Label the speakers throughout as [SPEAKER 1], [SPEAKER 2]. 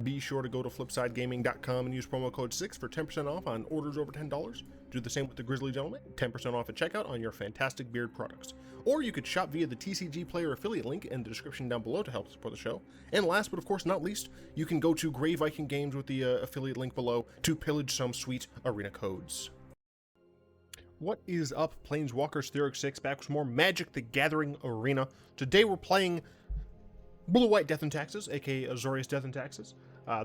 [SPEAKER 1] Be sure to go to flipsidegaming.com and use promo code 6 for 10% off on orders over $10. Do the same with the Grizzly Gentleman, 10% off at checkout on your fantastic beard products. Or you could shop via the TCG Player affiliate link in the description down below to help support the show. And last but of course not least, you can go to Grey Viking Games with the affiliate link below to pillage some sweet arena codes. What is up, Planeswalkers? Theoric 6 back with more Magic the Gathering Arena. Today we're playing Blue-White Death and Taxes, aka Azorius Death and Taxes.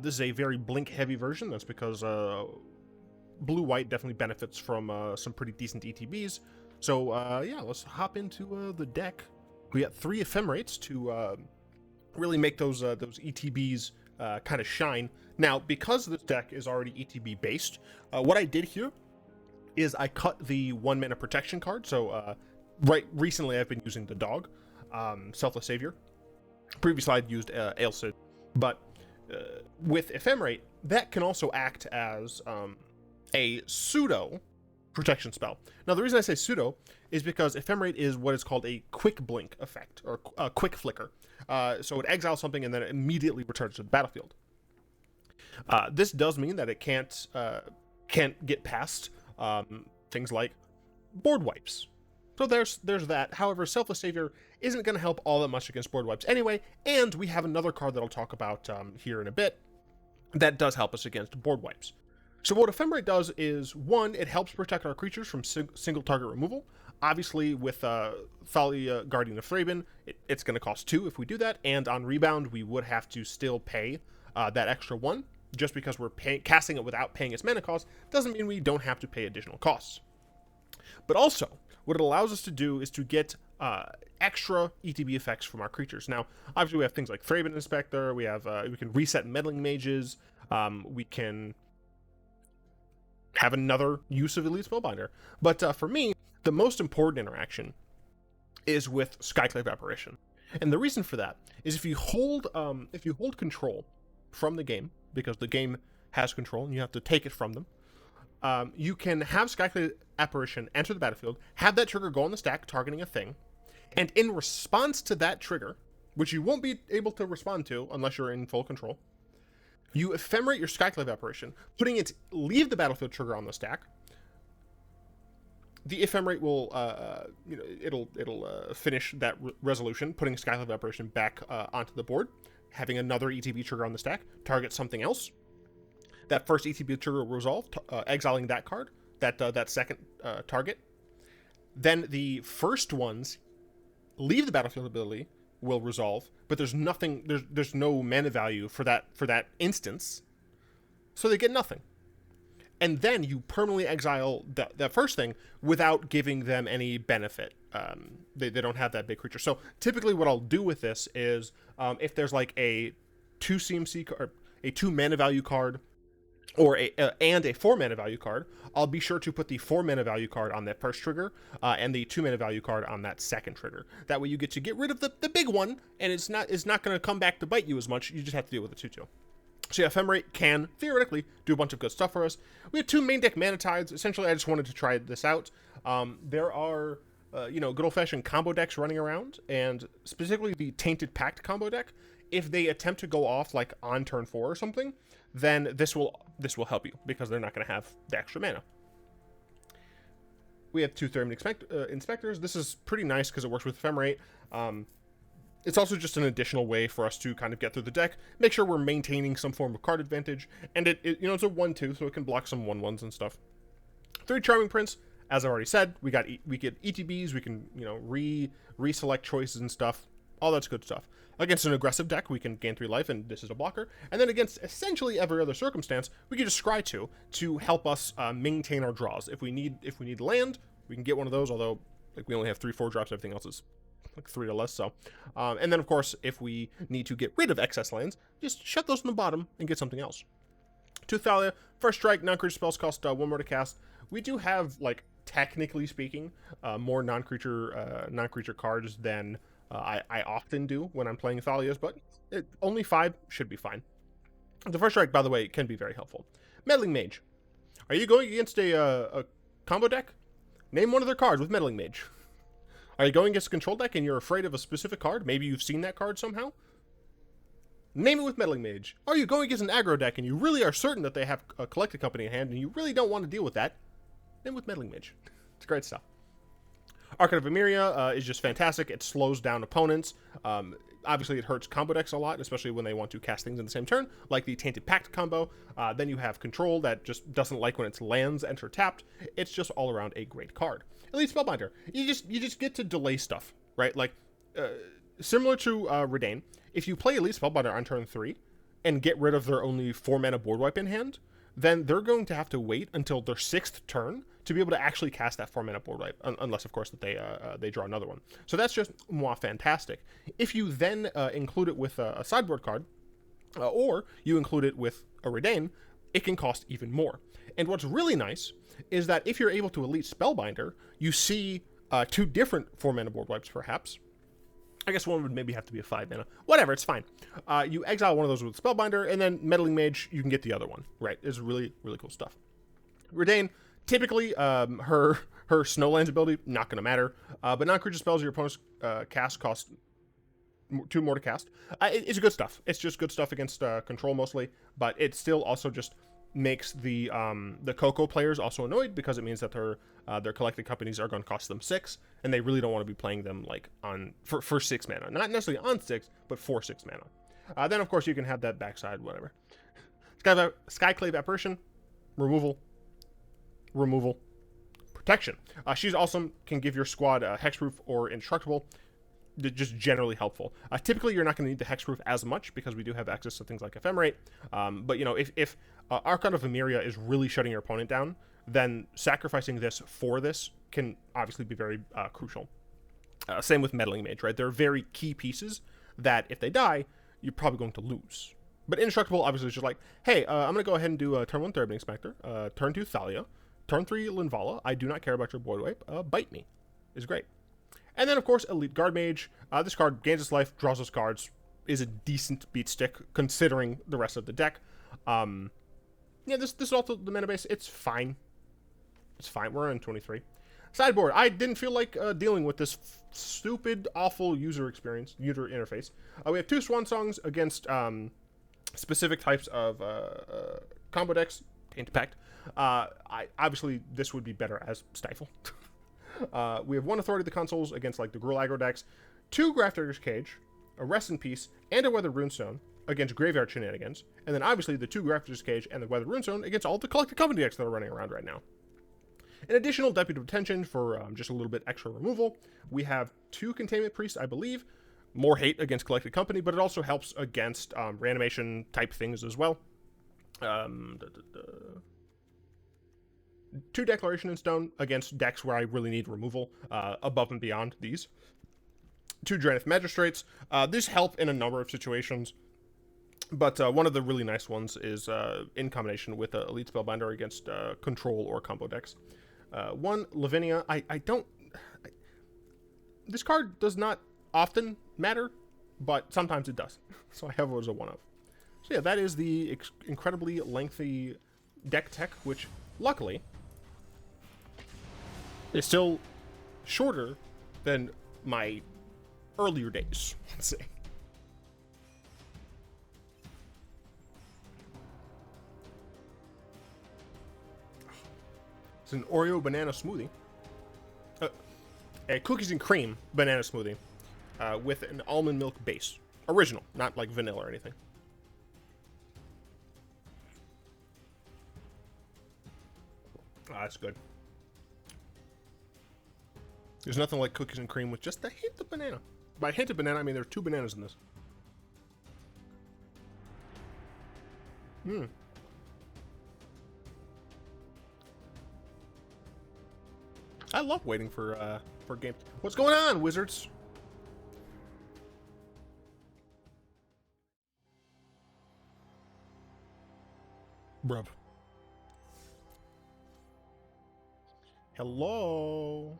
[SPEAKER 1] This is a very blink-heavy version. That's because Blue-White definitely benefits from some pretty decent ETBs. So yeah, let's hop into the deck. We got 3 Ephemerates to really make those ETBs kind of shine. Now, because this deck is already ETB based, what I did here is I cut the 1 mana protection card. So recently I've been using the dog, Selfless Savior. Previously I'd used Ailsid, but with Ephemerate, that can also act as a pseudo protection spell. Now, the reason I say pseudo is because Ephemerate is what is called a quick blink effect, or a quick flicker. So it exiles something and then it immediately returns to the battlefield. This does mean that it can't get past things like board wipes. So there's that. However, Selfless Savior isn't going to help all that much against board wipes anyway, and we have another card that I'll talk about here in a bit that does help us against board wipes. So what Ephemerate does is, 1, it helps protect our creatures from single target removal. Obviously, with Thalia, Guardian of Thraben, it's going to cost 2 if we do that, and on rebound, we would have to still pay that extra 1. Just because we're casting it without paying its mana cost doesn't mean we don't have to pay additional costs. But also, what it allows us to do is to get extra ETB effects from our creatures. Now, obviously, we have things like Thraben Inspector. We have we can reset Meddling Mages. We can have another use of Elite Spellbinder. But for me, the most important interaction is with Skyclave Apparition, and the reason for that is if you hold control from the game, because the game has control and you have to take it from them. You can have Skyclave Apparition enter the battlefield, have that trigger go on the stack, targeting a thing, and in response to that trigger, which you won't be able to respond to unless you're in full control, you ephemerate your Skyclave Apparition, putting it leave the battlefield trigger on the stack. The ephemerate will, it'll finish that resolution, putting Skyclave Apparition back onto the board, having another ETB trigger on the stack, target something else. That first ETB trigger will resolve, exiling that card, that second target. Then the first ones leave the battlefield ability will resolve, but there's nothing, there's no mana value for that instance, so they get nothing. And then you permanently exile that first thing without giving them any benefit. They don't have that big creature. So typically what I'll do with this is if there's like a 2 CMC card, a 2 mana value card, or and a 4 mana value card, I'll be sure to put the 4 mana value card on that first trigger and the 2 mana value card on that second trigger. That way you get to get rid of the big one, and it's not going to come back to bite you as much. You just have to deal with the 2/2. So yeah, Ephemerate can theoretically do a bunch of good stuff for us. We have 2 main deck Mana Tides. Essentially, I just wanted to try this out. There are good old-fashioned combo decks running around, and specifically the Tainted Pact combo deck. If they attempt to go off like on turn 4 or something, then this will help you because they're not going to have the extra mana. We have 2 Thraben Inspectors. This is pretty nice because it works with Ephemerate. It's also just an additional way for us to kind of get through the deck, make sure we're maintaining some form of card advantage, and it's a 1/2, so it can block some 1/1s and stuff. 3 Charming Prince, as I already said, we get ETBs, we can reselect choices and stuff. All that's good stuff. Against an aggressive deck, we can gain 3 life, and this is a blocker. And then against essentially every other circumstance, we can just scry 2 to help us maintain our draws. If we need land, we can get one of those. Although we only have 3/4 drops, everything else is like 3 or less. So, and then of course, if we need to get rid of excess lands, just shut those in the bottom and get something else. 2 Thalia, first strike, non-creature spells cost 1 more to cast. We do have, like, technically speaking, more non-creature cards than I often do when I'm playing Thalias, but only 5 should be fine. The first strike, by the way, can be very helpful. Meddling Mage. Are you going against a combo deck? Name one of their cards with Meddling Mage. Are you going against a control deck and you're afraid of a specific card? Maybe you've seen that card somehow? Name it with Meddling Mage. Are you going against an aggro deck and you really are certain that they have a Collected Company in hand and you really don't want to deal with that? Name it with Meddling Mage. It's great stuff. Archon of Emeria is just fantastic. It slows down opponents. Obviously, it hurts combo decks a lot, especially when they want to cast things in the same turn, like the Tainted Pact combo. Then you have Control that just doesn't like when its lands enter tapped. It's just all around a great card. Elite Spellbinder. You just get to delay stuff, right? Like, similar to Reidane, if you play Elite Spellbinder on turn 3 and get rid of their only 4-mana board wipe in hand, then they're going to have to wait until their 6th turn to be able to actually cast that 4-mana board wipe, unless, of course, that they draw another one. So that's just fantastic. If you then include it with a sideboard card, or you include it with a Reidane, it can cost even more. And what's really nice is that if you're able to Elite Spellbinder, you see 2 different 4-mana board wipes, perhaps. I guess one would maybe have to be a 5-mana. Whatever, it's fine. You exile one of those with Spellbinder, and then Meddling Mage, you can get the other one. Right, it's really, really cool stuff. Reidane, typically, her Snowlands ability, not going to matter. But non-creature spells your opponent's cast cost 2 more to cast. It's good stuff. It's just good stuff against Control mostly, but it still also just makes the Coco players also annoyed because it means that their Collected Companies are going to cost them 6, and they really don't want to be playing them like for 6 mana. Not necessarily on 6, but for 6 mana. Then, of course, you can have that backside, whatever. Skyclave Apparition, removal, protection. She's awesome, can give your squad hexproof or indestructible. Just generally helpful. Typically, you're not going to need the hexproof as much because we do have access to things like Ephemerate. But, you know, if Archon of Emeria is really shutting your opponent down, then sacrificing this for this can obviously be very crucial. Same with Meddling Mage, right? They're very key pieces that if they die, you're probably going to lose. But indestructible, obviously, is just like, hey, I'm going to go ahead and do turn 1 Thraben Inspector, turn 2 Thalia, turn 3 Linvala. I do not care about your board wipe. Bite me is great. And then, of course, Elite Guardmage. This card gains its life, draws its cards, is a decent beat stick considering the rest of the deck. Yeah, this is also the mana base. It's fine. It's fine. We're on 23. Sideboard. I didn't feel like dealing with this stupid, awful user interface. We have 2 Swan Songs against specific types of combo decks. Tainted Pact. Obviously, this would be better as Stifle. We have 1 Authority of the Consuls against like the Gruul aggro decks, 2 Grafdigger's Cage, a Rest in Peace, and a Weathered Runestone against Graveyard Shenanigans, and then obviously the 2 Grafdigger's Cage and the Weathered Runestone against all the Collected Company decks that are running around right now. An additional Deputy of Detention for just a little bit extra removal. We have 2 Containment Priests, I believe. More hate against Collected Company, but it also helps against reanimation type things as well. 2 Declaration in Stone against decks where I really need removal above and beyond these. 2 Drannith Magistrates. These help in a number of situations, but one of the really nice ones is in combination with Elite Spellbinder against Control or combo decks. 1 Lavinia. This card does not often matter, but sometimes it does. So I have it as a 1-of. So yeah, that is the incredibly lengthy deck tech, which luckily is still shorter than my earlier days, let's say. It's an Oreo banana smoothie. A cookies and cream banana smoothie with an almond milk base. Original, not like vanilla or anything. That's good. There's nothing like cookies and cream with just a hint of banana. By hint of banana, I mean there are 2 bananas in this. I love waiting for games. What's going on, wizards? Bruv. Hello.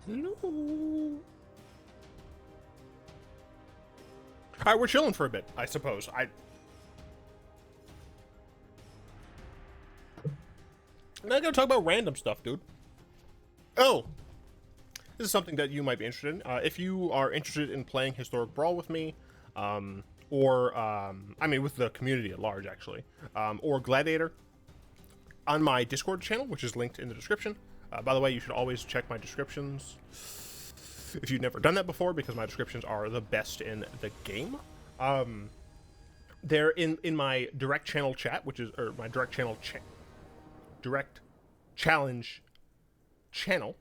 [SPEAKER 1] Hello. Alright, we're chilling for a bit, I suppose. not gonna talk about random stuff, dude. Oh, this is something that you might be interested in. If you are interested in playing Historic Brawl with me, I mean, with the community at large, actually, or Gladiator, on my Discord channel, which is linked in the description. By the way, you should always check my descriptions if you've never done that before, because my descriptions are the best in the game. They're in my direct channel chat, which is, or my direct channel direct challenge channel.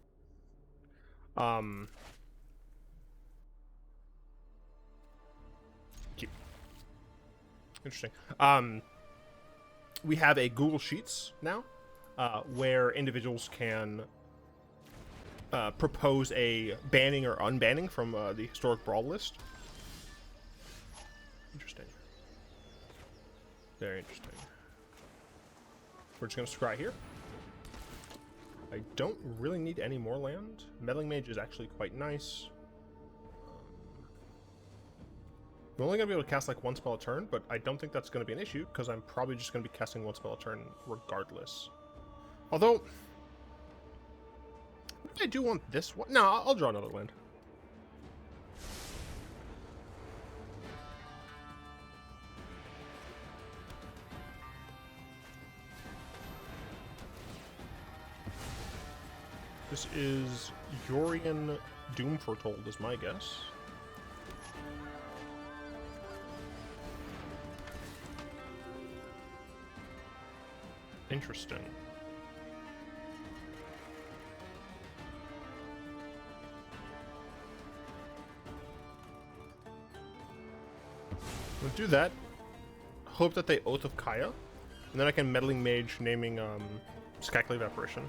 [SPEAKER 1] Cute. Interesting. We have a Google Sheets now, where individuals can propose a banning or unbanning from the Historic Brawl list. Interesting. Very interesting. We're just going to scry here. I don't really need any more land. Meddling Mage is actually quite nice. I'm only going to be able to cast like one spell a turn, but I don't think that's going to be an issue, because I'm probably just going to be casting one spell a turn regardless. Although, I do want this one. No, I'll draw another land. This is Yorion Doom Foretold, is my guess. Interesting. We'll do that. Hope that they Oath of Kaya, and then I can Meddling Mage, naming Skyclave Apparition.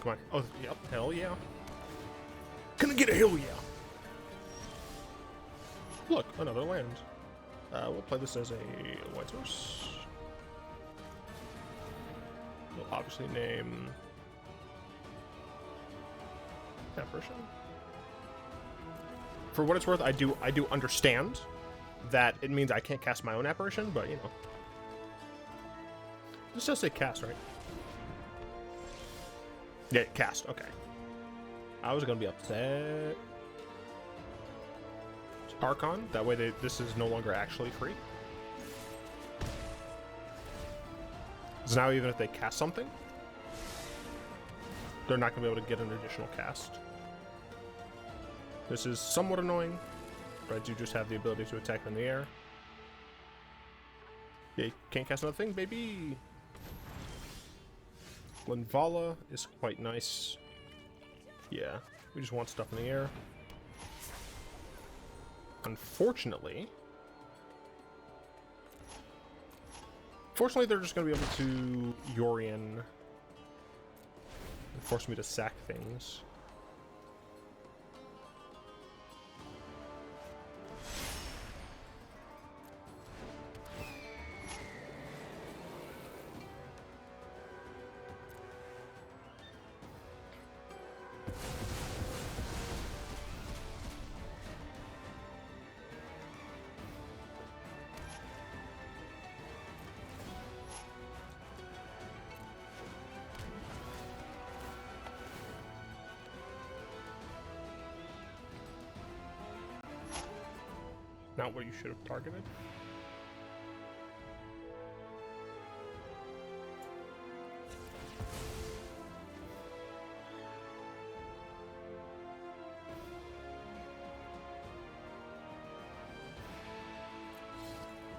[SPEAKER 1] Come on. Oh, yep. Hell yeah. Can I get a hell yeah? Look, another land. We'll play this as a white source. We'll obviously name Apparition. For what it's worth, I do understand that it means I can't cast my own Apparition, but you know. This does say cast, right? Yeah, cast, okay. I was gonna be upset. It's Archon, that way this is no longer actually free. So now even if they cast something, they're not gonna be able to get an additional cast. This is somewhat annoying, but I do just have the ability to attack in the air. Yeah, you can't cast another thing, baby! Linvala is quite nice. Yeah, we just want stuff in the air. Unfortunately, they're just going to be able to Yorion and force me to sack things. Not what you should have targeted.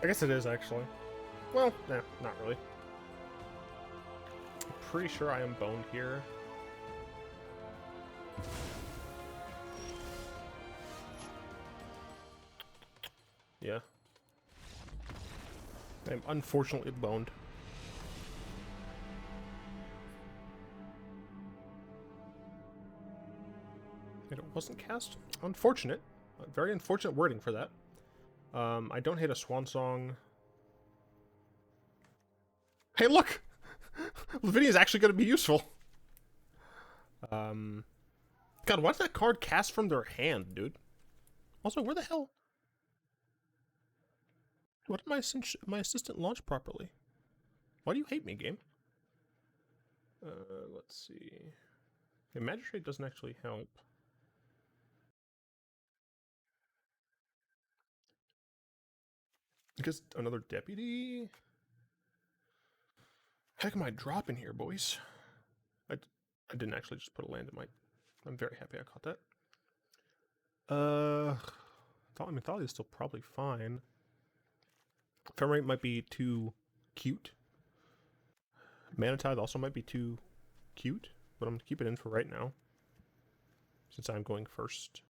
[SPEAKER 1] I guess it is, actually. Well, nah, not really. I'm pretty sure I am boned here. Yeah. I'm unfortunately boned. And it wasn't cast? Unfortunate. Very unfortunate wording for that. I don't hate a Swan Song. Hey, look! Lavinia is actually going to be useful. God, why's that card cast from their hand, dude? Also, where the hell? What did my assistant launch properly? Why do you hate me, game? Let's see. The Magistrate doesn't actually help. I guess another Deputy? Heck am I dropping here, boys? I didn't actually just put a land in my... I'm very happy I caught that. I mean, Thalia is still probably fine. Ephemerate might be too cute. Mana Tithe also might be too cute, but I'm going to keep it in for right now, since I'm going first.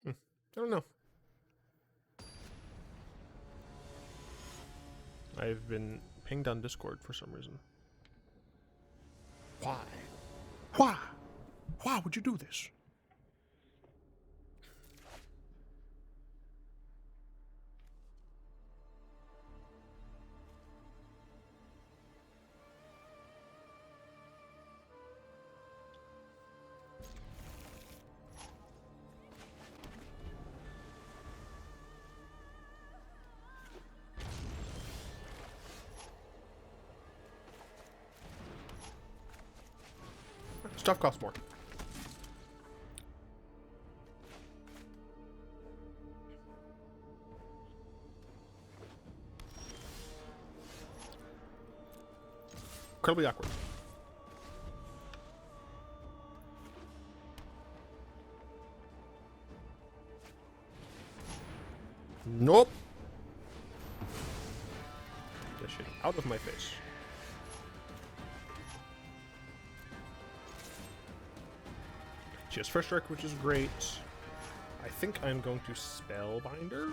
[SPEAKER 1] I don't know. I've been pinged on Discord for some reason. Why? Why? Why would you do this? Stuff costs more. Incredibly awkward. Nope. Get shit out of my face. Just first strike, which is great. I think I'm going to Spellbinder.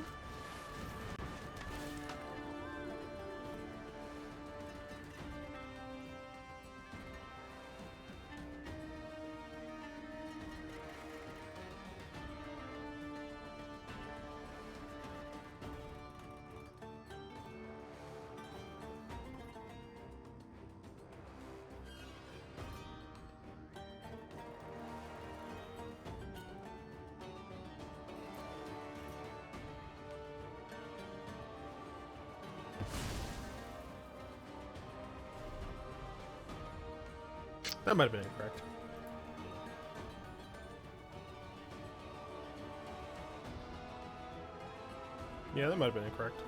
[SPEAKER 1] That might have been incorrect. Yeah, that might have been incorrect.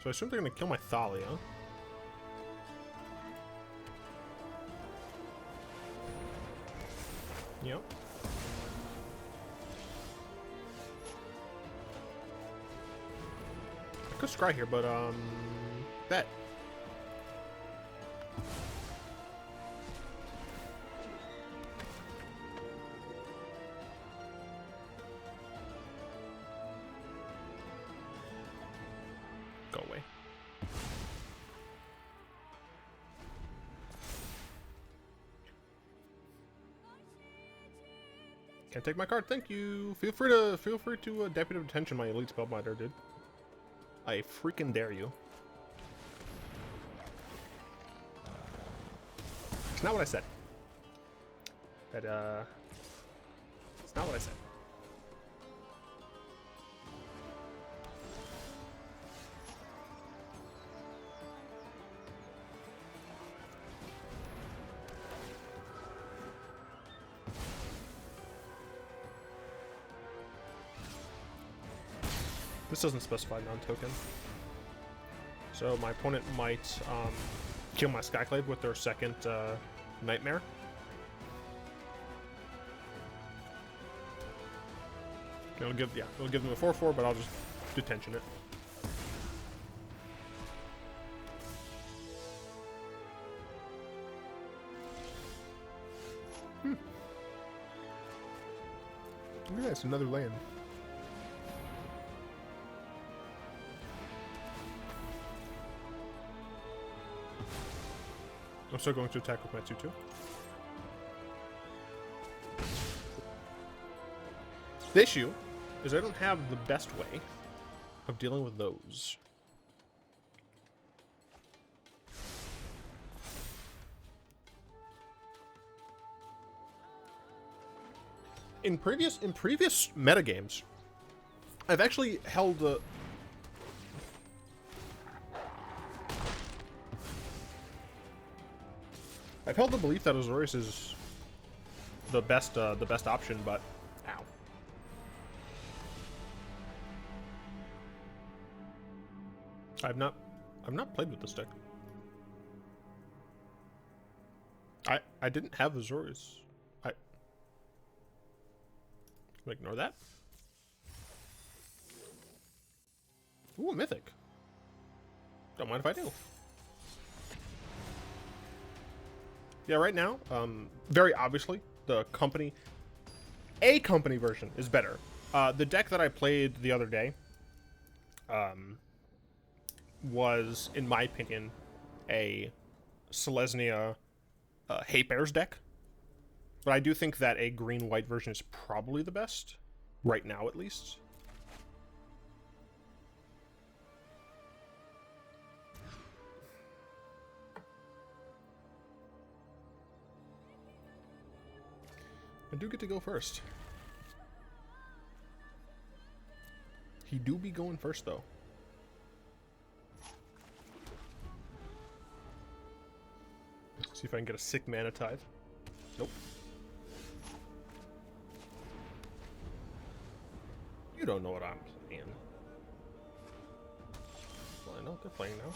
[SPEAKER 1] So I assume they're going to kill my Thalia. Yep. I could scry here, but, bet. Go away. Can't take my card, thank you. Feel free to Deputy of Detention my Elite Spellbinder, dude. I freaking dare you. It's not what I said. It's not what I said. This doesn't specify non-token. So my opponent might kill my Skyclave with their second Nightmare. It'll give them a 4/4, but I'll just detention it. Look at that, it's another land. I'm still going to attack with my 2/2. The issue is I don't have the best way of dealing with those. in previous metagames, I've actually held the belief that Azorius is the best option, but ow. I've not played with this deck. I didn't have Azorius. Ignore that. Ooh, a mythic. Don't mind if I do. Yeah, right now, very obviously, a company version is better. The deck that I played the other day was, in my opinion, a Selesnya Hate Bears deck. But I do think that a green-white version is probably the best, right now at least. I do get to go first. He do be going first, though. See if I can get a sick Mana Tithe. Nope. You don't know what I'm saying. Well, I know what they're playing now.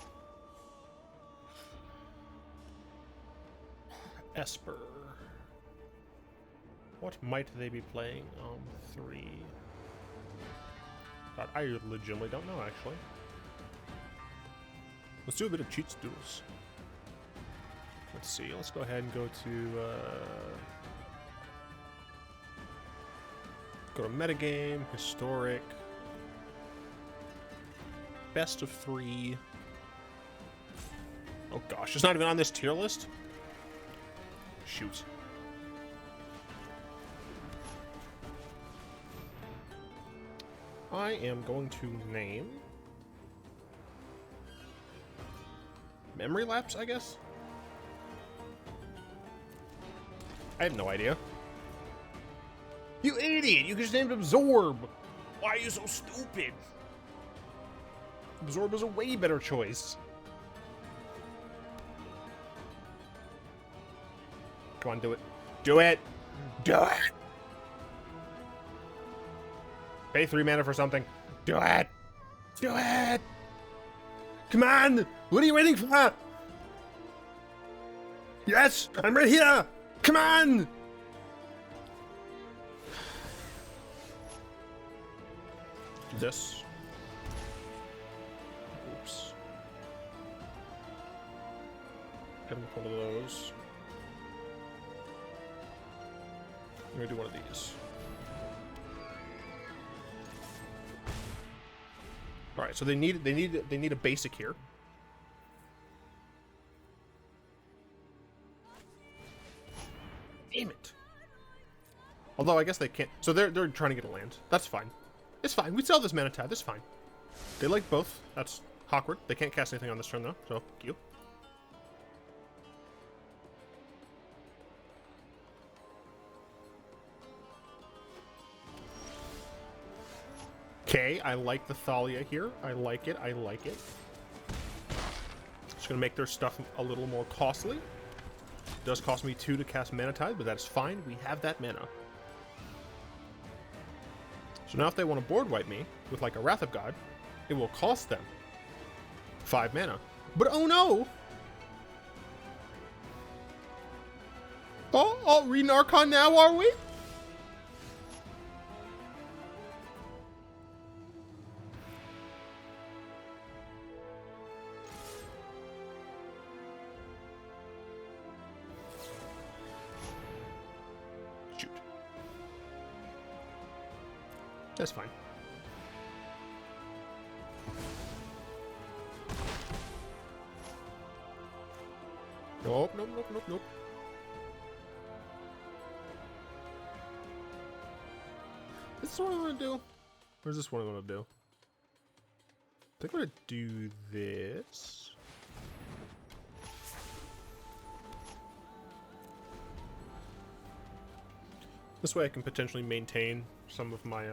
[SPEAKER 1] Esper. What might they be playing on 3? God, I legitimately don't know, actually. Let's do a bit of cheats doodles. Let's see. Let's go ahead and go to metagame, historic, best of 3. Oh gosh, it's not even on this tier list. Shoot. I am going to name Memory Lapse, I guess. I have no idea. You idiot! You just named Absorb! Why are you so stupid? Absorb is a way better choice. Come on, do it. Do it! Do it! Pay 3 mana for something. Do it! Do it! Come on! What are you waiting for? Yes! I'm right here! Come on! This. Oops. Having one of those. I'm gonna do one of these. All right, so they need a basic here. Damn it. Although I guess they can't. So they're trying to get a land. That's fine. It's fine. We sell this Mana Tithe. That's fine. They like both. That's awkward. They can't cast anything on this turn though. So thank you. Okay, I like the Thalia here. I like it. I like it. Just gonna make their stuff a little more costly. It does cost me 2 to cast Mana Tithe, but that's fine. We have that mana. So now if they want to board wipe me with like a Wrath of God, it will cost them 5 mana. But oh no! Oh, reading Archon now, are we? That's fine. Nope, nope, nope, nope, nope. This is what I want to do. Or is this what I want to do? I think I'm going to do this. This way I can potentially maintain some of my,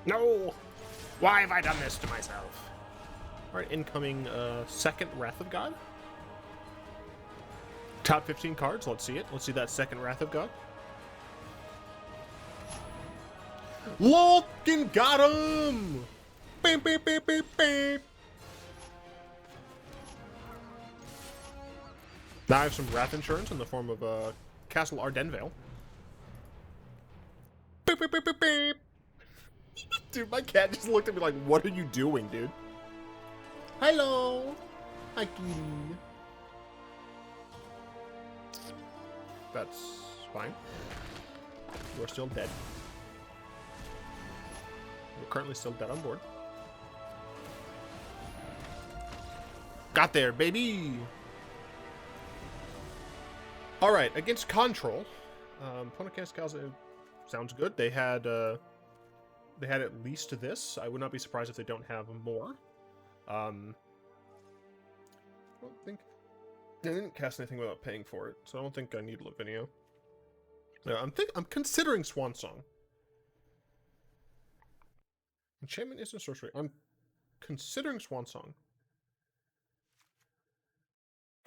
[SPEAKER 1] No! Why have I done this to myself? Alright, incoming second Wrath of God. Top 15 cards, let's see it. Let's see that second Wrath of God. Looking got him! Beep, beep, beep, beep, beep. Now I have some Wrath insurance in the form of Castle Ardenvale. Beep, beep, beep, beep, beep. Dude, my cat just looked at me like, what are you doing, dude? Hello! Hi, kitty. That's fine. You're still dead. You're currently still dead on board. Got there, baby! Alright, against Control. Opponent cast Calza sounds good. They had at least this. I would not be surprised if they don't have more. I don't think they didn't cast anything without paying for it, so I don't think I need Lavinia. Yeah, I'm considering Swan Song. Enchantment isn't sorcery. I'm considering Swan Song.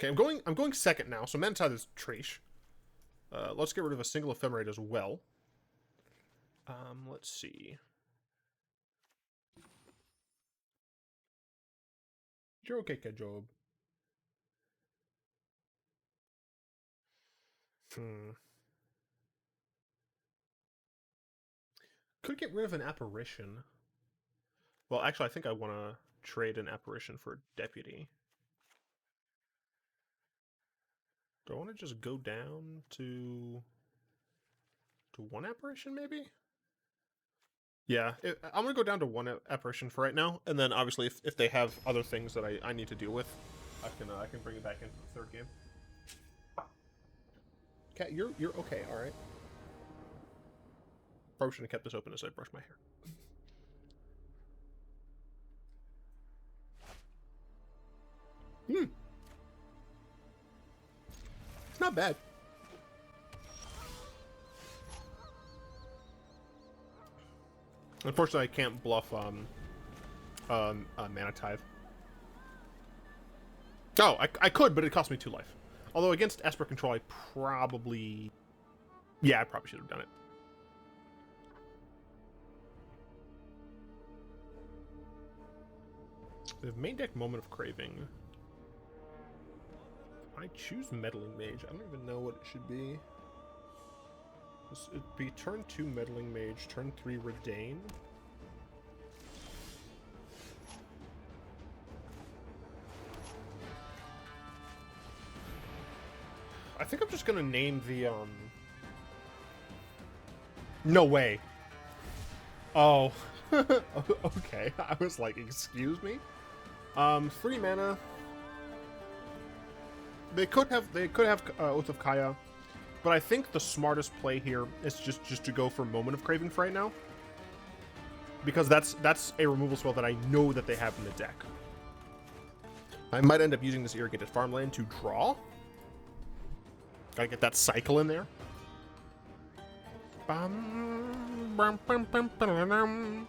[SPEAKER 1] Okay, I'm going second now, so Mana Tithe is trash. Let's get rid of a single Ephemerate as well. Let's see. You're okay, Job. Could get rid of an Apparition. Well, actually, I think I want to trade an Apparition for a Deputy. Do I want to just go down to one Apparition, maybe? Yeah, I'm going to go down to one Apparition for right now, and then obviously if they have other things that I need to deal with, I can bring it back into the third game. Cat, you're okay, alright. Probably shouldn't have kept this open as I brush my hair. It's not bad. Unfortunately, I can't bluff Mana Tithe. Oh, I could, but it cost me 2 life. Although against Esper Control, I probably... Yeah, I probably should have done it. We have main deck Moment of Craving. I choose Meddling Mage. I don't even know what it should be. It'd be turn 2 Meddling Mage, turn 3 Reidane. I think I'm just gonna name the, No way. Oh. Okay. I was like, excuse me? 3 mana. They could have Oath of Kaya, but I think the smartest play here is just to go for Moment of Craving for right now, because that's a removal spell that I know that they have in the deck. I might end up using this Irrigated Farmland to draw. Gotta get that cycle in there. Bum, bum, bum, bum, bum, bum.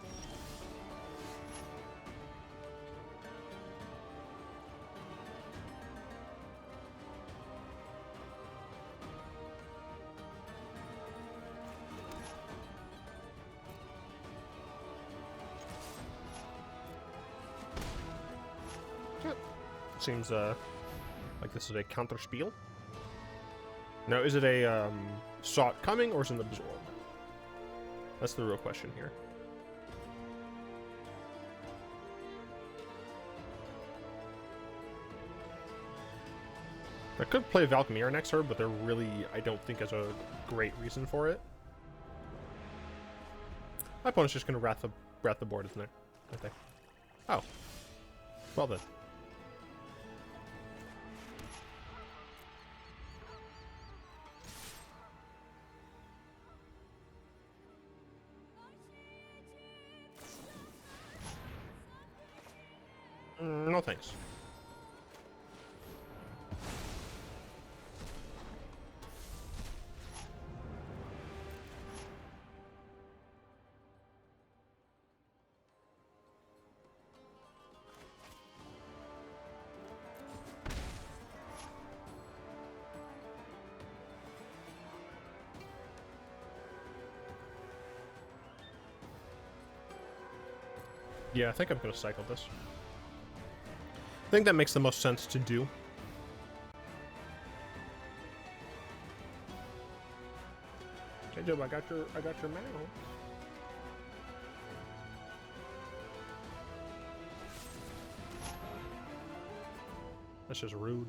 [SPEAKER 1] Seems like this is a counter spiel. Now, is it a Sought coming or is it an Absorb? That's the real question here. I could play Valkyria next turn, but they're really, I don't think, has a great reason for it. My opponent's just going to wrath the board, isn't it? I think. Oh. Well then. no thanks. Yeah, I think I'm going to cycle this. I think that makes the most sense to do. Hey, Job, I got your mana. That's just rude.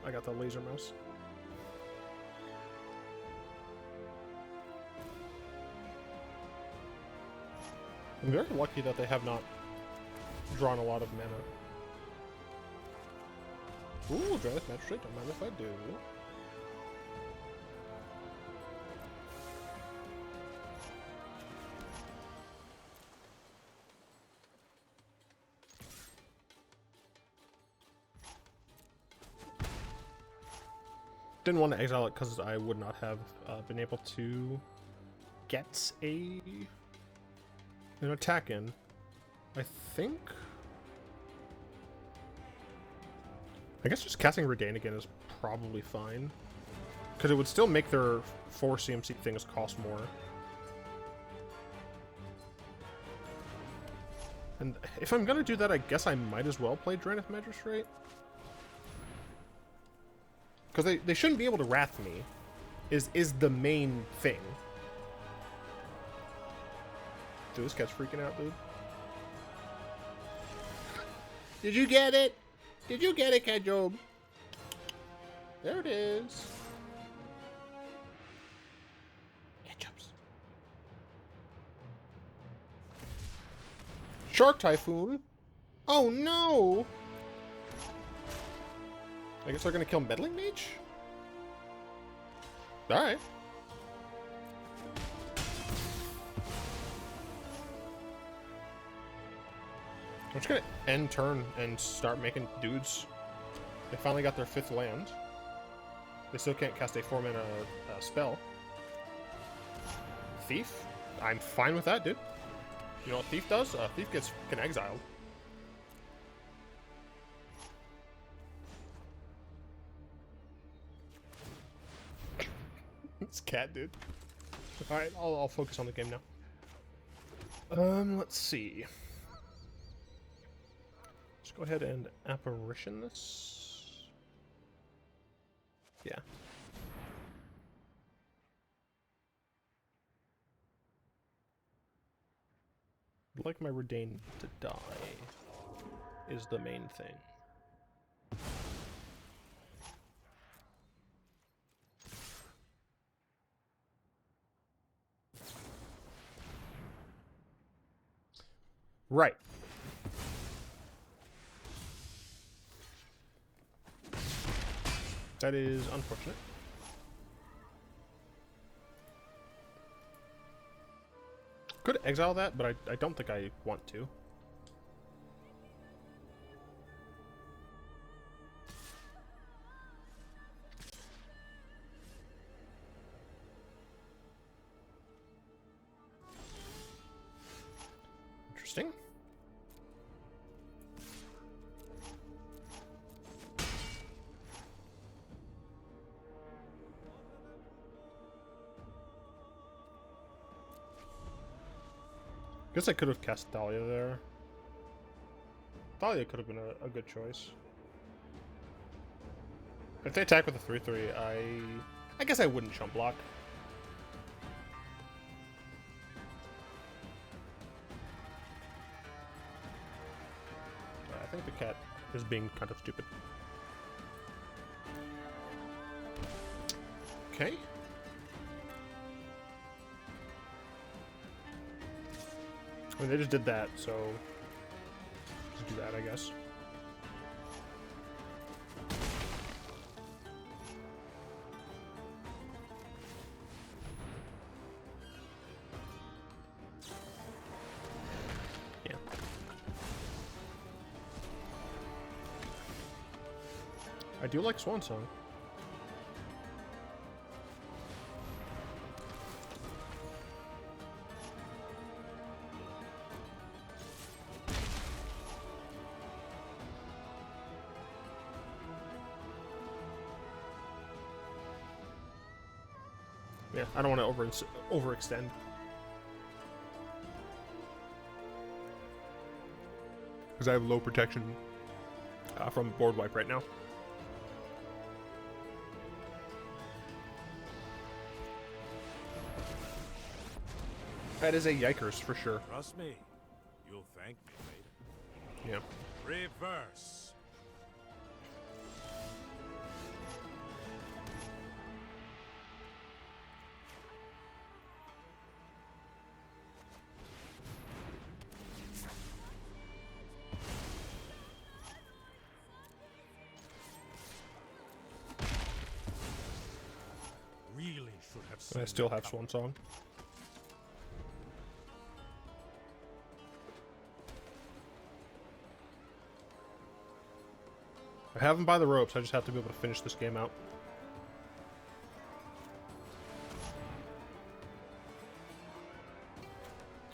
[SPEAKER 1] I got the laser mouse. I'm very lucky that they have not drawn a lot of mana. Ooh, Drannith Magistrate, don't mind if I do. Didn't want to exile it because I would not have been able to get an attack in. I think. I guess just casting Reidane again is probably fine, because it would still make their 4 CMC things cost more. And if I'm gonna do that, I guess I might as well play Drannith Magistrate, because they shouldn't be able to wrath me. Is the main thing. Dude, this guy's freaking out, dude. Did you get it? Did you get it, Cat Job? There it is. Ketchups. Shark Typhoon? Oh no! I guess they're gonna kill Meddling Mage? Alright. I'm just gonna end turn and start making dudes. They finally got their 5th land. They still can't cast a 4-mana spell. Thief? I'm fine with that, dude. You know what Thief does? Thief gets fucking exiled. This cat, dude. Alright, I'll focus on the game now. Let's see. Go ahead and apparition this. Yeah. I'd like my Reidane to die is the main thing. Right. That is unfortunate. Could exile that, but I don't think I want to. Interesting. Guess I could have cast Thalia there. Thalia could have been a good choice. If they attack with a 3/3, I guess I wouldn't chump block. I think the cat is being kind of stupid. Okay. I mean, they just did that, so just do that, I guess. I do like Swan Song. Yeah, I don't want to overextend. Because I have low protection from board wipe right now. That is a yikers for sure.
[SPEAKER 2] Trust me, you'll thank me later.
[SPEAKER 1] Yeah.
[SPEAKER 2] Reverse. Really should have seen
[SPEAKER 1] I still have
[SPEAKER 2] that
[SPEAKER 1] Swan Song. I have him by the ropes, I just have to be able to finish this game out.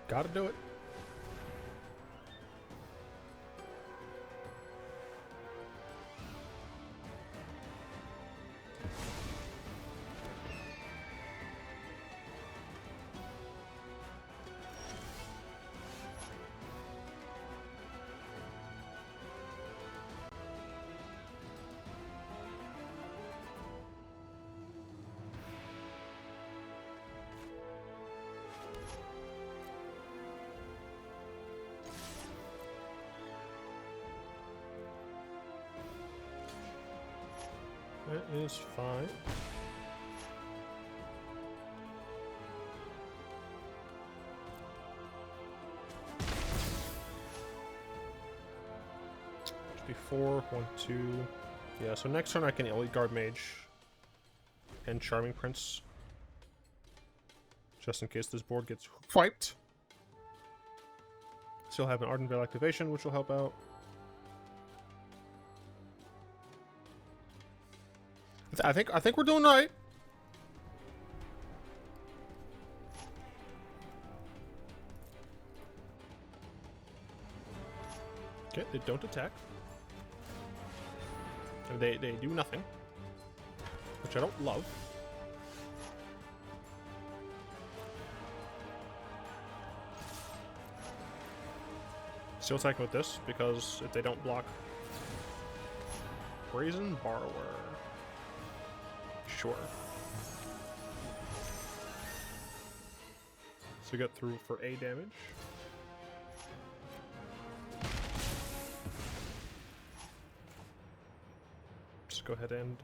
[SPEAKER 1] Gotta do it. That is fine. Just be 4, 1, 2. Yeah, so next turn I can Elite Guardmage and Charming Prince. Just in case this board gets wiped. Still have an Ardenvale activation, which will help out. I think we're doing right. Okay, they don't attack. And they do nothing, which I don't love. Still attacking with this because if they don't block Brazen Borrower. Sure. So get through for A damage. Just go ahead and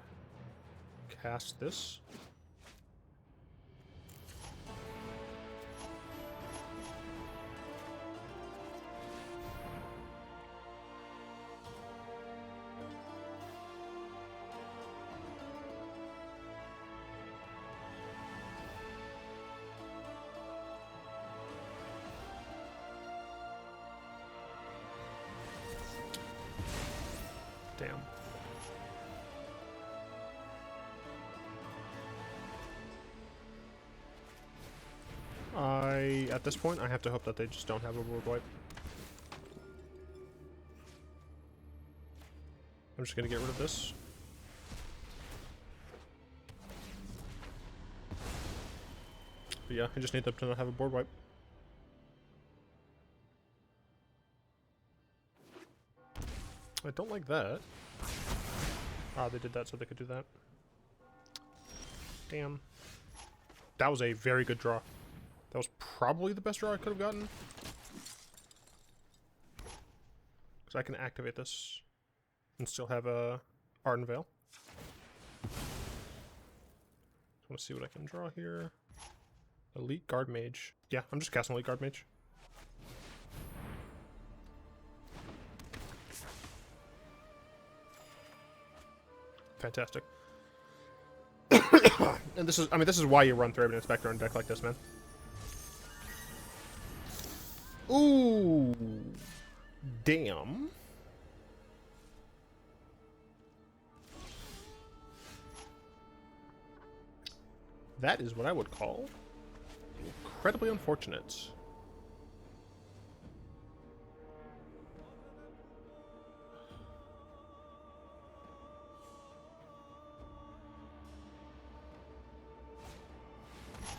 [SPEAKER 1] cast this. Damn. At this point, I have to hope that they just don't have a board wipe. I'm just gonna get rid of this. But yeah, I just need them to not have a board wipe. I don't like that. Ah, they did that so they could do that. Damn. That was a very good draw. That was probably the best draw I could have gotten. Because I can activate this and still have a Ardenvale. Just want to see what I can draw here. Elite Guardmage. Yeah, I'm just casting Elite Guardmage. Fantastic. And this is, I mean, this is why you run Thraben Inspector on a deck like this, man. Ooh. Damn. That is what I would call incredibly unfortunate.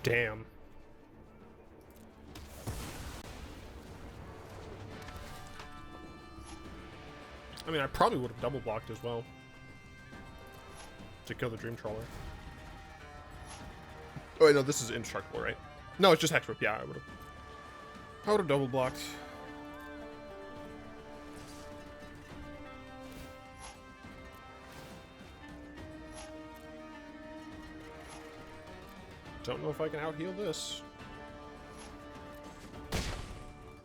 [SPEAKER 1] Damn. I mean, I probably would have double blocked as well to kill the Dream Trawler. Oh wait, no, this is indestructible, right? No, it's just Hexproof. Yeah, I would have double blocked. Don't know if I can out heal this.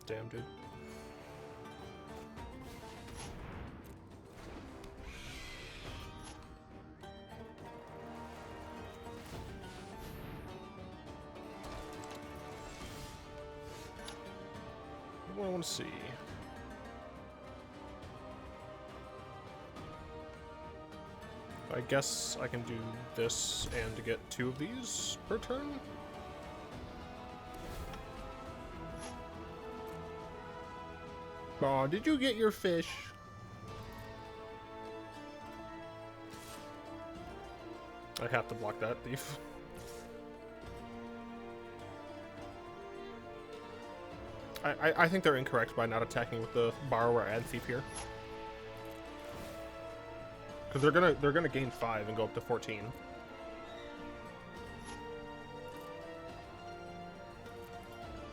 [SPEAKER 1] Damn, dude. What do I want to see? I guess I can do this and to get 2 of these per turn. Aw, did you get your fish? I have to block that thief. I think they're incorrect by not attacking with the borrower and thief here. Because they're gonna gain 5 and go up to 14.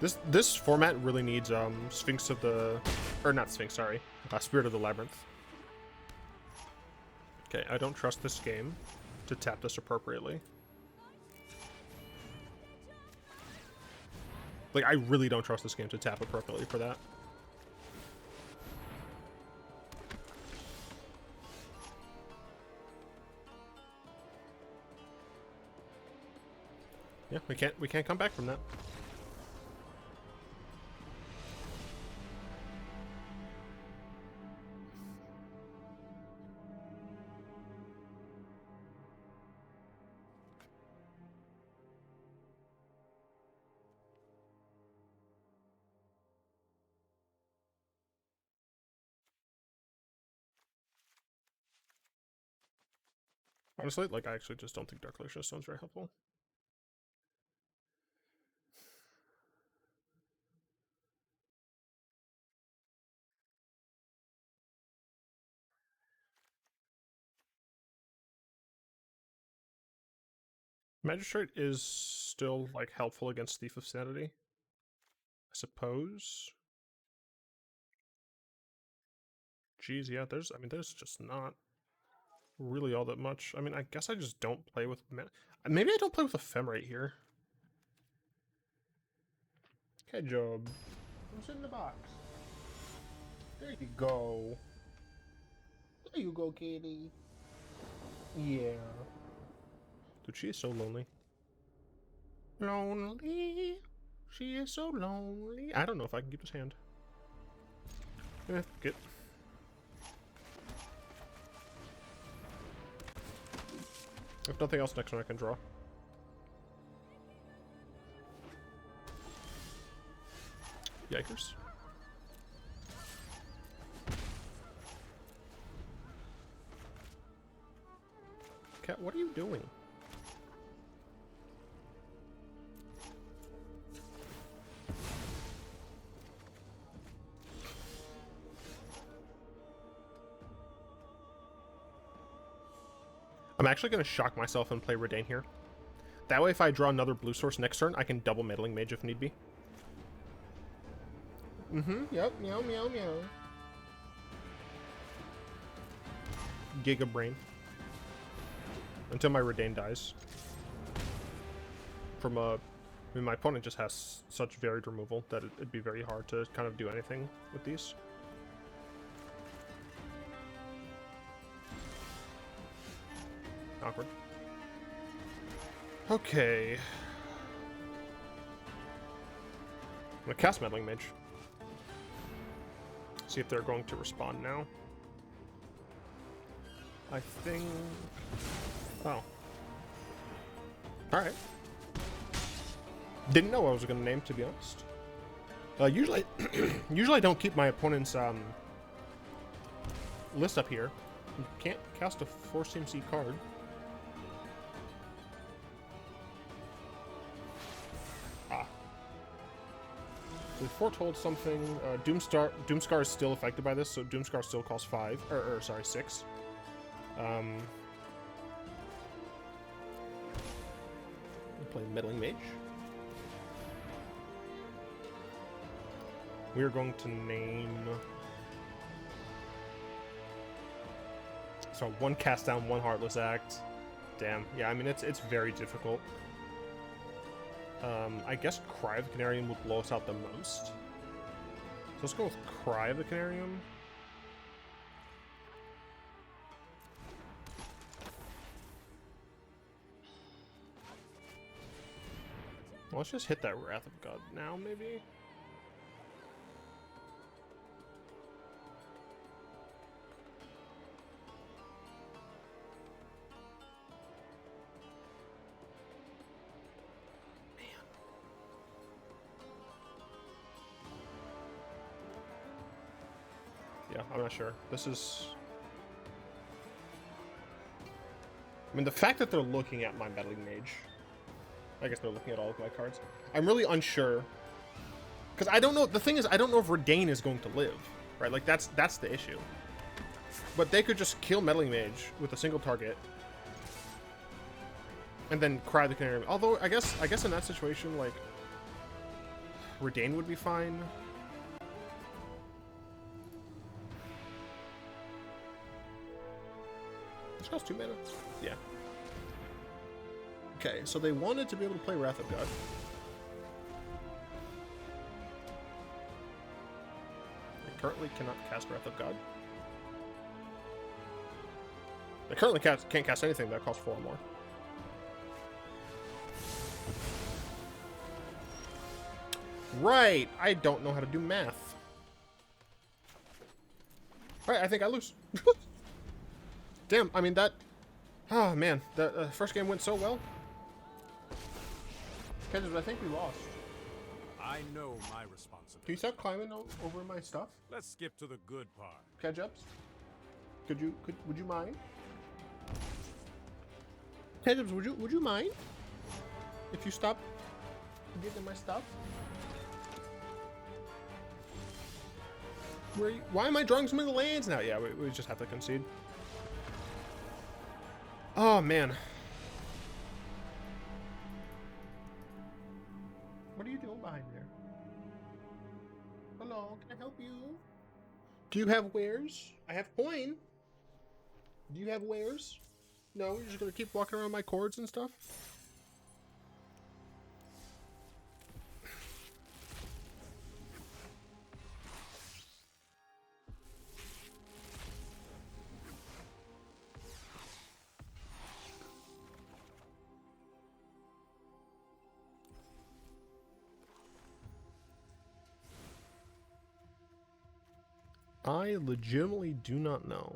[SPEAKER 1] This format really needs Sphinx of the, or not Sphinx, sorry, Spirit of the Labyrinth. Okay, I don't trust this game to tap this appropriately. Like, I really don't trust this game to tap appropriately for that. Yeah, we can't come back from that. Honestly, like, I actually just don't think Dark Glacial Stone's very helpful. Magistrate is still, like, helpful against Thief of Sanity, I suppose. Geez, yeah, there's just not really all that much. I mean, I guess I just don't play with... Maybe I don't play with Ephemerate here. Okay, Job. What's in the box? There you go. There you go, Katie. Yeah. Dude, she is so lonely. Lonely. She is so lonely. I don't know if I can keep this hand. Get. If nothing else, next one I can draw. Yikers. Cat, what are you doing? I'm actually going to shock myself and play Reidane here. That way, if I draw another blue source next turn, I can double Meddling Mage if need be. Yep, meow, meow, meow. Giga Brain. Until my Reidane dies. From I mean, my opponent just has such varied removal that it'd be very hard to kind of do anything with these. Awkward. Okay. I'm gonna cast Meddling Mage. See if they're going to respond now. I think... Oh. Alright. Didn't know what I was going to name, to be honest. Usually, usually I don't keep my opponent's list up here. You can't cast a Force CMC card. Ah. So we foretold something. Doomscar is still affected by this, so Doomscar still costs 5, or sorry, 6. We'll play Meddling Mage. We are going to name... So 1 cast down, 1 Heartless Act. Damn. Yeah, I mean, it's very difficult. I guess Cry of the Canarium would blow us out the most. So let's go with Cry of the Canarium. Well, let's just hit that Wrath of God now, maybe? Yeah, I'm not sure. This is... I mean, the fact that they're looking at my Meddling Mage... I guess they're looking at all of my cards. I'm really unsure. Because I don't know... The thing is, I don't know if Reidane is going to live. Right? Like, that's the issue. But they could just kill Meddling Mage with a single target. And then Cry the Canary. Although, I guess in that situation, like... Reidane would be fine. This costs 2 mana. Yeah. Okay, so they wanted to be able to play Wrath of God. They currently cannot cast Wrath of God. They currently can't cast anything that costs 4 or more. Right! I don't know how to do math. Alright, I think I lose. Damn, I mean that... Oh man, the first game went so well. Kedges, I think we lost.
[SPEAKER 2] I know my responsibility.
[SPEAKER 1] Can you stop climbing over my stuff?
[SPEAKER 2] Let's skip to the good part.
[SPEAKER 1] Kedges? Would you mind? Kedges, would you mind? If you stop getting my stuff? Why am I drawing so many lands now? Yeah, we just have to concede. Oh, man. What are you doing behind there? Hello, can I help you? Do you have wares? I have coin. Do you have wares? No, you're just gonna keep walking around my cords and stuff? I legitimately do not know.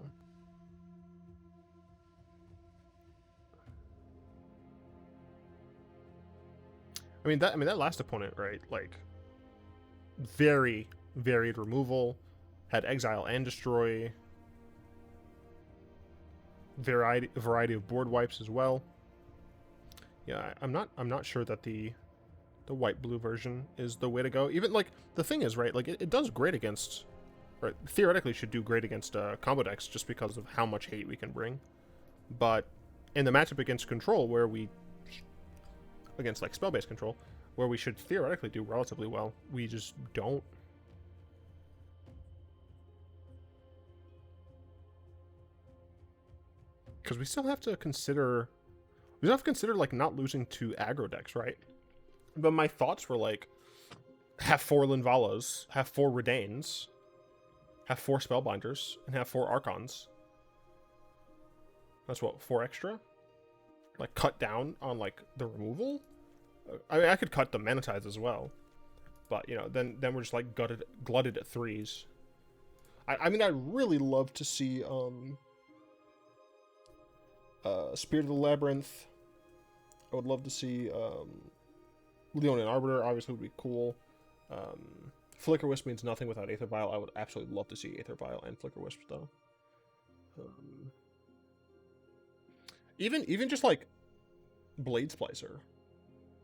[SPEAKER 1] I mean that last opponent, right? Like very varied removal, had exile and destroy, variety of board wipes as well. Yeah, I'm not sure that the white blue version is the way to go. Even like the thing is, right? Like it does great against. Right, theoretically should do great against combo decks just because of how much hate we can bring. But in the matchup against control, against like spell-based control, where we should theoretically do relatively well, we just don't. Because we still have to consider like not losing to aggro decks, right? But my thoughts were like, have 4 Linvalas, have 4 Reidanes, have 4 Spellbinders, and have 4 Archons. That's what, 4 extra? Like, cut down on, like, the removal? I mean, I could cut the Mana Tithe as well. But, you know, then we're just, like, glutted at 3s. I mean, I'd really love to see, Spirit of the Labyrinth. I would love to see, Leonian Arbiter obviously would be cool. Flicker Wisp means nothing without Aether Vial. I would absolutely love to see Aether Vial and Flicker Wisp though. Even just like Blade Splicer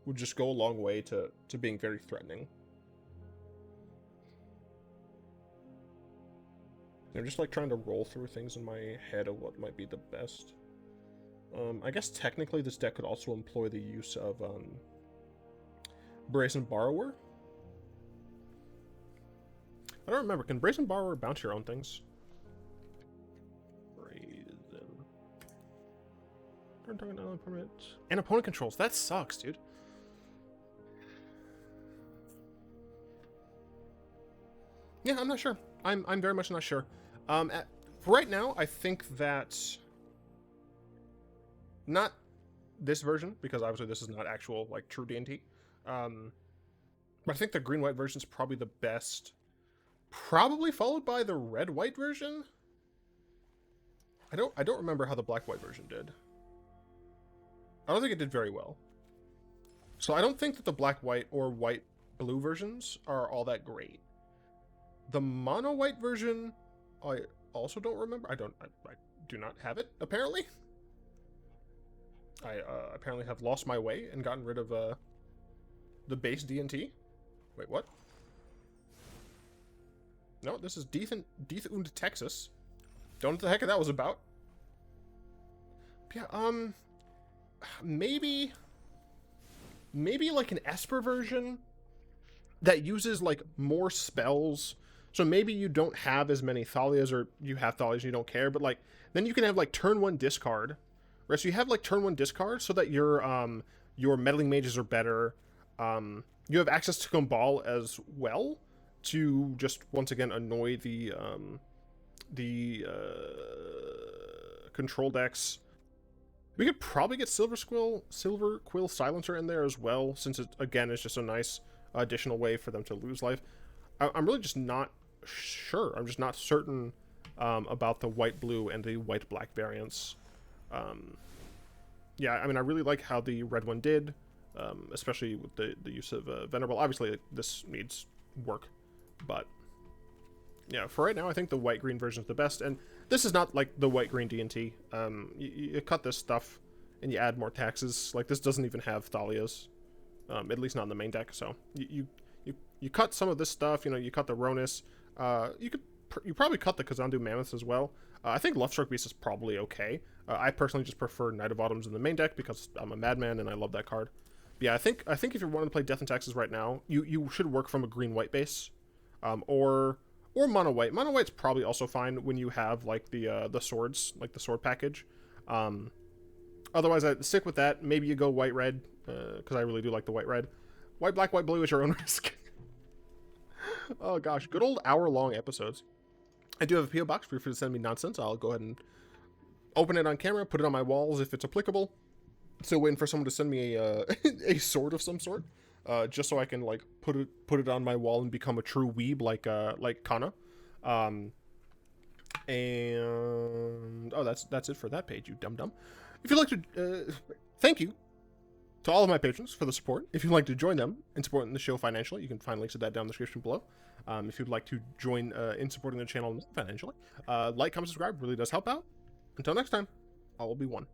[SPEAKER 1] would just go a long way to being very threatening. I'm just like trying to roll through things in my head of what might be the best. I guess technically this deck could also employ the use of Brazen Borrower. I don't remember. Can Brazen Borrower bounce your own things? Brazen. Turn target on permanent. And opponent controls. That sucks, dude. Yeah, I'm not sure. I'm very much not sure. For right now, I think that not this version, because obviously this is not actual like true D&T. But I think the green-white version is probably the best. Probably followed by the red-white version. I don't remember how the black-white version did. I don't think it did very well. So I don't think that the black-white or white-blue versions are all that great. The mono-white version, I also don't remember. I do not have it, apparently. I apparently have lost my way and gotten rid of the base D&T. Wait, what? No, this is Dieth und Texas. Don't know what the heck that was about. Yeah, maybe like an Esper version that uses like more spells. So maybe you don't have as many Thalias, or you have Thalias and you don't care, but like then you can have like turn 1 discard. Right, so you have like turn 1 discard so that your meddling mages are better. You have access to Cabal as well to just once again annoy the control decks. We could probably get Silver Quill Silencer in there as well, since it again is just a nice additional way for them to lose life. I'm really just not sure. I'm just not certain about the white-blue and the white-black variants. Yeah, I mean, I really like how the red one did, especially with the use of Venerable. Obviously, this needs work, but yeah, for right now, I think the white-green version is the best. And this is not like the white-green D&T. You cut this stuff and you add more taxes. Like, this doesn't even have Thalias, at least not in the main deck. So you cut some of this stuff. You know, you cut the Ronus. You probably cut the Kazandu Mammoths as well. I think Lovestruck Beast is probably okay. I personally just prefer Knight of Autumns in the main deck because I'm a madman and I love that card. But yeah, I think if you're wanting to play Death and Taxes right now, you should work from a green-white base, or mono-white. Mono-white's probably also fine when you have like the swords, like the sword package. Otherwise, I stick with that. Maybe you go white-red because I really do like the white-red. White-black, white-blue is your own risk. Oh gosh, good old hour-long episodes. I do have a P.O. box. Feel free to send me nonsense. I'll go ahead and open it on camera, put it on my walls if it's applicable. Still waiting for someone to send me a a sword of some sort, just so I can like put it on my wall and become a true weeb like Kana. And oh, that's it for that page, you dum-dum. If you'd like to, thank you to all of my patrons for the support. If you'd like to join them in supporting the show financially, you can find links to that down in the description below. If you'd like to join in supporting the channel financially, like, comment, subscribe, really does help out. Until next time, I will be one.